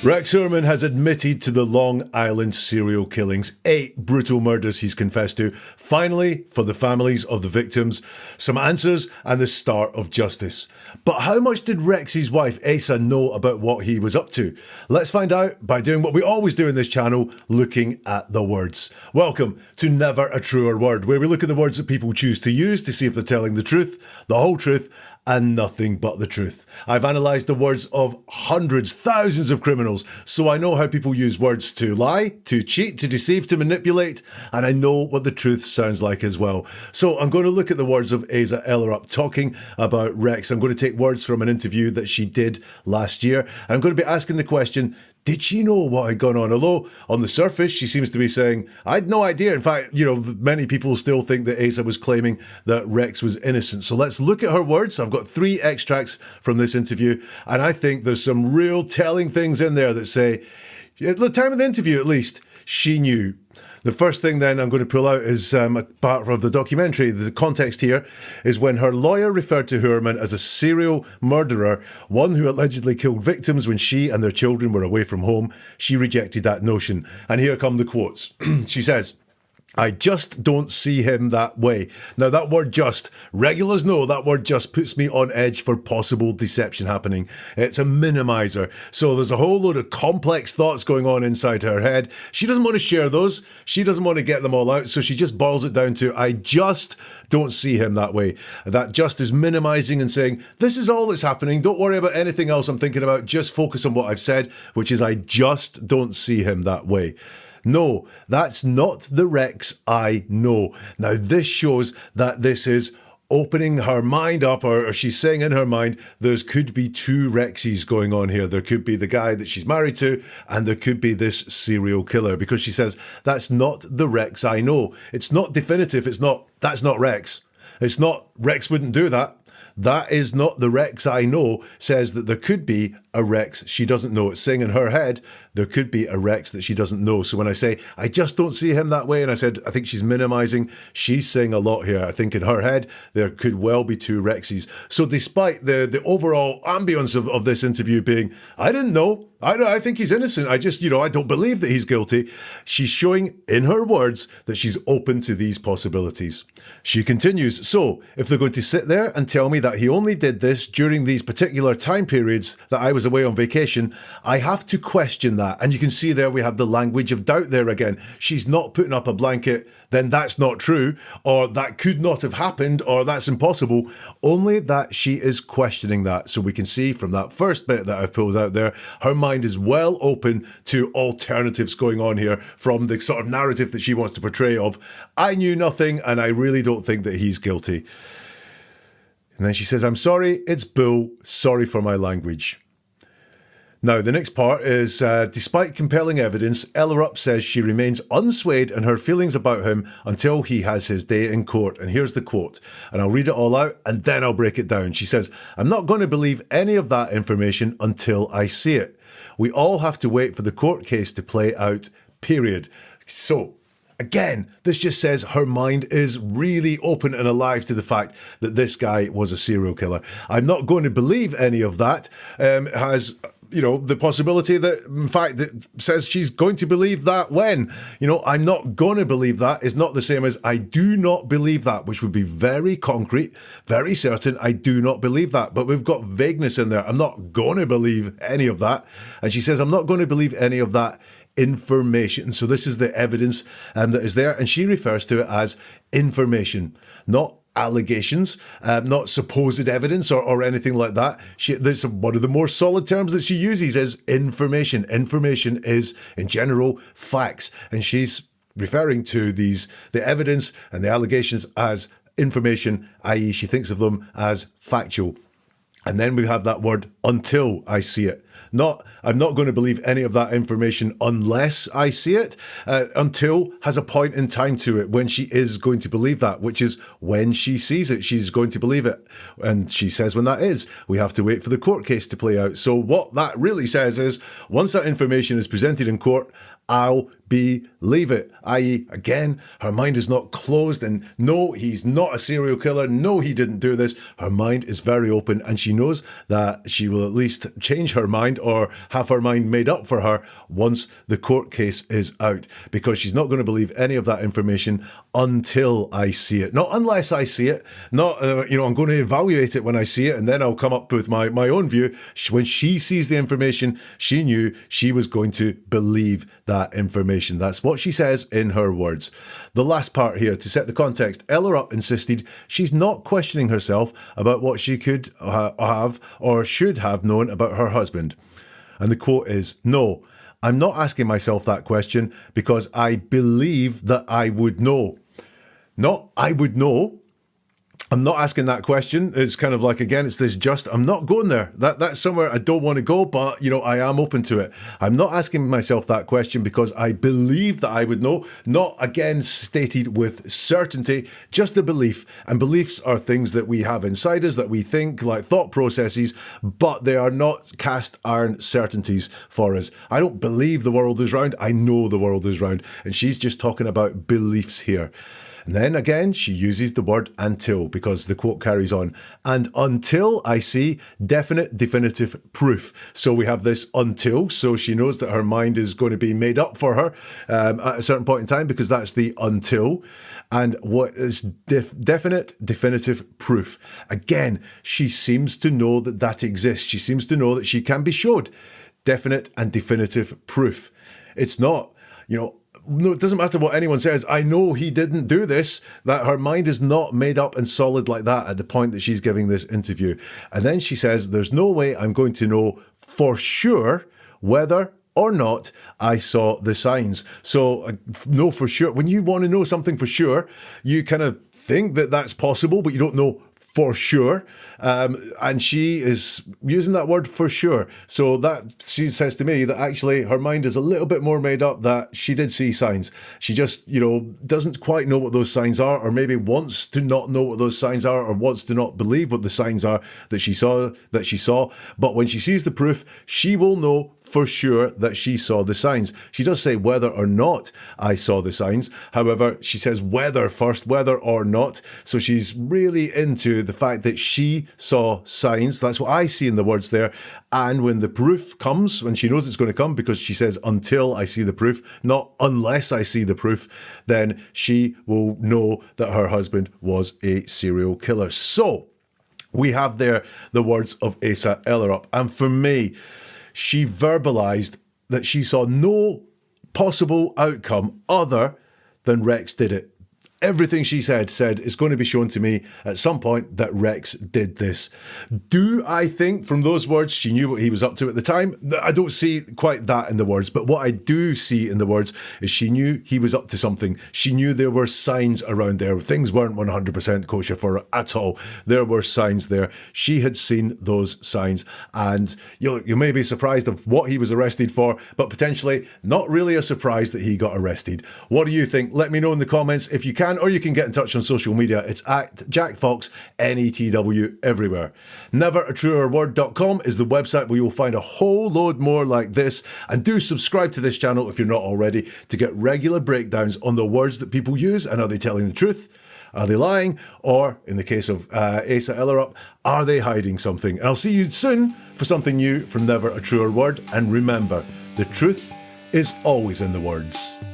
Rex Heuermann has admitted to the Long Island serial killings, 8 brutal murders he's confessed to. Finally, for the families of the victims, some answers and the start of justice. But how much did Rex's wife, Asa, know about what he was up to? Let's find out by doing what we always do in this channel, looking at the words. Welcome to Never a Truer Word, where we look at the words that people choose to use to see if they're telling the truth, the whole truth, and nothing but the truth. I've analysed the words of hundreds, thousands of criminals, so I know how people use words to lie, to cheat, to deceive, to manipulate, and I know what the truth sounds like as well. So I'm going to look at the words of Asa Ellerup talking about Rex. I'm going to take words from an interview that she did last year, and I'm going to be asking the question, did she know what had gone on? Although, on the surface, she seems to be saying, I had no idea. In fact, many people still think that Asa was claiming that Rex was innocent. So let's look at her words. I've got 3 extracts from this interview, and I think there's some real telling things in there that say, at the time of the interview at least, she knew. The first thing then I'm going to pull out is part of the documentary. The context here is when her lawyer referred to Heuermann as a serial murderer, one who allegedly killed victims when she and their children were away from home. She rejected that notion. And here come the quotes. She says, I just don't see him that way. Now that word just, regulars know that word just puts me on edge for possible deception happening. It's a minimizer. So there's a whole load of complex thoughts going on inside her head. She doesn't want to share those. She doesn't want to get them all out. So she just boils it down to, I just don't see him that way. That just is minimizing and saying, this is all that's happening. Don't worry about anything else I'm thinking about. Just focus on what I've said, which is I just don't see him that way. No, that's not the Rex I know. Now, this shows that this is opening her mind up, or she's saying in her mind, there could be 2 Rexes going on here. There could be the guy that she's married to, and there could be this serial killer, because she says, that's not the Rex I know. It's not definitive. That's not Rex. It's not, Rex wouldn't do that. That is not the Rex I know. Says that there could be a Rex she doesn't know. It's saying in her head, there could be a Rex that she doesn't know. So when I say, I just don't see him that way, and I said, I think she's minimizing, she's saying a lot here. I think in her head, there could well be 2 Rexes. So despite the overall ambience of this interview being, I didn't know, I think he's innocent, I just, I don't believe that he's guilty, she's showing in her words that she's open to these possibilities. She continues, so if they're going to sit there and tell me that he only did this during these particular time periods that I was away on vacation, I have to question that. And you can see there we have the language of doubt there again. She's not putting up a blanket, then that's not true, or that could not have happened, or that's impossible. Only that she is questioning that. So we can see from that first bit that I've pulled out there, her mind is well open to alternatives going on here from the sort of narrative that she wants to portray of, I knew nothing and I really don't think that he's guilty. And then she says, I'm sorry, it's bull, sorry for my language. Now, the next part is, despite compelling evidence, Ellerup says she remains unswayed in her feelings about him until he has his day in court. And here's the quote, and I'll read it all out and then I'll break it down. She says, I'm not going to believe any of that information until I see it. We all have to wait for the court case to play out, period. So, again, this just says her mind is really open and alive to the fact that this guy was a serial killer. I'm not going to believe any of that. Has the possibility that, in fact, that says she's going to believe that when, I'm not going to believe that is not the same as I do not believe that, which would be very concrete, very certain. I do not believe that. But we've got vagueness in there. I'm not going to believe any of that. And she says, I'm not going to believe any of that information. So this is the evidence that is there. And she refers to it as information, not allegations, not supposed evidence or anything like that. There's one of the more solid terms that she uses is information. Information is, in general, facts. And she's referring to the evidence and the allegations as information, i.e. she thinks of them as factual. And then we have that word, until I see it. I'm not going to believe any of that information unless I see it. Until has a point in time to it when she is going to believe that, which is when she sees it, she's going to believe it. And she says when that is, we have to wait for the court case to play out. So what that really says is, once that information is presented in court, I'll believe it. I.e., again, her mind is not closed, and no, he's not a serial killer. No, he didn't do this. Her mind is very open, and she knows that she will at least change her mind or have her mind made up for her once the court case is out, because she's not going to believe any of that information until I see it. Not unless I see it. Not, I'm going to evaluate it when I see it, and then I'll come up with my own view. When she sees the information, she knew she was going to believe that information. That's what she says in her words. The last part here, to set the context, Ellerup insisted she's not questioning herself about what she could have or should have known about her husband. And the quote is, "No, I'm not asking myself that question because I believe that I would know." Not I would know. I'm not asking that question. It's kind of like, again, it's this I'm not going there. That's somewhere I don't want to go, but, I am open to it. I'm not asking myself that question because I believe that I would know. Not, again, stated with certainty, just a belief. And beliefs are things that we have inside us, that we think, like thought processes, but they are not cast iron certainties for us. I don't believe the world is round. I know the world is round. And she's just talking about beliefs here. And then again, she uses the word until, because the quote carries on. And until I see definite, definitive proof. So we have this until. So she knows that her mind is going to be made up for her at a certain point in time, because that's the until. And what is definite, definitive proof? Again, she seems to know that exists. She seems to know that she can be showed definite and definitive proof. It's not, no, it doesn't matter what anyone says. I know he didn't do this. That her mind is not made up and solid like that at the point that she's giving this interview. And then she says, there's no way I'm going to know for sure whether or not I saw the signs. So know for sure. When you want to know something for sure, you kind of think that that's possible, but you don't know for sure. And she is using that word for sure. So that she says to me that actually her mind is a little bit more made up, that she did see signs. She just, doesn't quite know what those signs are, or maybe wants to not know what those signs are, or wants to not believe what the signs are that she saw. But when she sees the proof, she will know for sure that she saw the signs. She does say whether or not I saw the signs. However, she says whether first, whether or not. So she's really into the fact that she saw signs. That's what I see in the words there. And when the proof comes, when she knows it's going to come, because she says until I see the proof, not unless I see the proof, then she will know that her husband was a serial killer. So we have there the words of Asa Ellerup. And for me, she verbalized that she saw no possible outcome other than Rex did it. Everything she said it's going to be shown to me at some point that Rex did this. Do I think from those words she knew what he was up to at the time? I don't see quite that in the words, but what I do see in the words is she knew he was up to something. She knew there were signs around there. Things weren't 100% kosher for her at all. There were signs there. She had seen those signs, and you may be surprised of what he was arrested for, but potentially not really a surprise that he got arrested. What do you think? Let me know in the comments if you can. Or you can get in touch on social media. It's at Jack Fox, NATW, everywhere. NeverAtruerWord.com is the website where you'll find a whole load more like this. And do subscribe to this channel if you're not already, to get regular breakdowns on the words that people use, and are they telling the truth? Are they lying? Or, in the case of Asa Ellerup, are they hiding something? And I'll see you soon for something new from Never a Truer Word. And remember, the truth is always in the words.